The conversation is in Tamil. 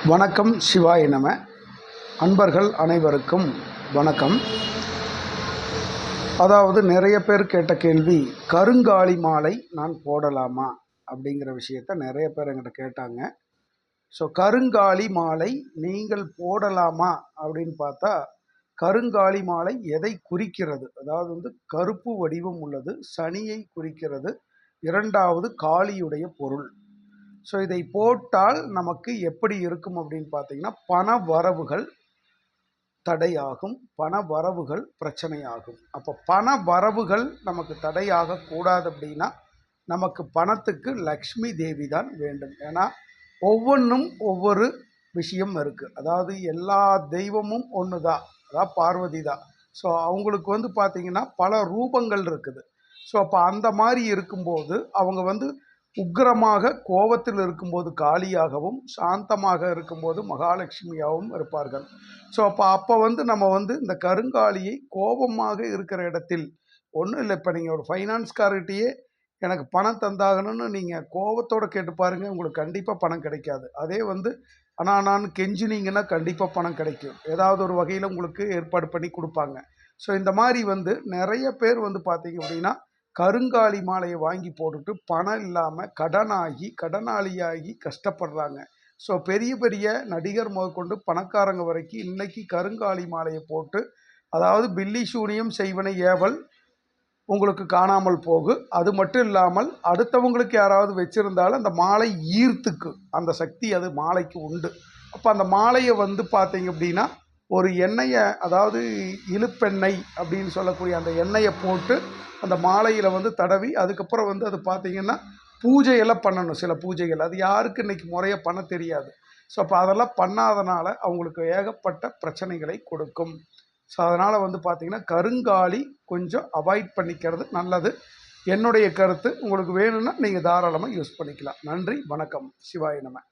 வணக்கம். சிவாய நம. அன்பர்கள் அனைவருக்கும் வணக்கம். அதாவது நிறைய பேர் கேட்ட கேள்வி, கருங்காலி மாலை நான் போடலாமா அப்படிங்கிற விஷயத்த நிறைய பேர் என்கிட்ட கேட்டாங்க. ஸோ கருங்காலி மாலை நீங்கள் போடலாமா அப்படின்னு பார்த்தா, கருங்காலி மாலை எதை குறிக்கிறது? அதாவது கருப்பு வடிவம் உள்ளது, சனியை குறிக்கிறது. இரண்டாவது காளியுடைய பொருள். ஸோ இதை போட்டால் நமக்கு எப்படி இருக்கும் அப்படின்னு பார்த்தீங்கன்னா, பண வரவுகள் தடையாகும், பண வரவுகள் பிரச்சனையாகும். அப்போ பண வரவுகள் நமக்கு தடையாக கூடாது அப்படின்னா, நமக்கு பணத்துக்கு லக்ஷ்மி தேவி தான் வேண்டும். ஏன்னா ஒவ்வொன்றும் ஒவ்வொரு விஷயம் இருக்குது. அதாவது எல்லா தெய்வமும் ஒன்று தான், அதாவது பார்வதி தான். ஸோ அவங்களுக்கு பார்த்தீங்கன்னா பல ரூபங்கள் இருக்குது. ஸோ அப்போ அந்த மாதிரி இருக்கும்போது அவங்க உக்கிரமாக கோபத்தில் இருக்கும்போது காளியாகவும், சாந்தமாக இருக்கும்போது மகாலட்சுமியாகவும் இருப்பார்கள். ஸோ அப்போ நம்ம இந்த கருங்காலியை கோபமாக இருக்கிற இடத்தில் ஒன்றும் இல்லை. இப்போ நீங்கள் ஒரு ஃபைனான்ஸ்கார்கிட்டையே எனக்கு பணம் தந்தாகணும்னு நீங்கள் கோபத்தோடு கேட்டு பாருங்கள், உங்களுக்கு கண்டிப்பாக பணம் கிடைக்காது. அதே ஆனால் நான் கெஞ்சினீங்கன்னா கண்டிப்பாக பணம் கிடைக்கும். ஏதாவது ஒரு வகையில் உங்களுக்கு ஏற்பாடு பண்ணி கொடுப்பாங்க. ஸோ இந்த மாதிரி நிறைய பேர் பார்த்தீங்க அப்படின்னா, கருங்காலி மாலையை வாங்கி போட்டுட்டு பணம் இல்லாமல் கடனாளியாகி கஷ்டப்படுறாங்க. ஸோ பெரிய பெரிய நடிகர் முதற்கொண்டு பணக்காரங்க வரைக்கும் இன்னைக்கு கருங்காலி மாலையை போட்டு, அதாவது பில்லி சூனியம் செய்வனை ஏவல் உங்களுக்கு காணாமல் போகு. அது மட்டும் இல்லாமல் அடுத்தவங்களுக்கு யாராவது வச்சுருந்தாலும் அந்த மாலை ஈர்த்துக்கு அந்த சக்தி அது மாலைக்கு உண்டு. அப்போ அந்த மாலையை பார்த்தீங்க அப்படின்னா, ஒரு எண்ணெயை, அதாவது இழுப்பெண்ணெய் அப்படின்னு சொல்லக்கூடிய அந்த எண்ணெயை போட்டு அந்த மாலையில் தடவி, அதுக்கப்புறம் அது பார்த்தீங்கன்னா பூஜையெல்லாம் பண்ணணும். சில பூஜைகள் அது யாருக்கு இன்றைக்கி முறையாக பண்ண தெரியாது. ஸோ அப்போ அதெல்லாம் பண்ணாதனால அவங்களுக்கு ஏகப்பட்ட பிரச்சனைகளை கொடுக்கும். ஸோ அதனால் பார்த்தீங்கன்னா கருங்காலி கொஞ்சம் அவாய்ட் பண்ணிக்கிறது நல்லது. என்னுடைய கருத்து. உங்களுக்கு வேணும்னா நீங்கள் தாராளமாக யூஸ் பண்ணிக்கலாம். நன்றி, வணக்கம். சிவாய நம.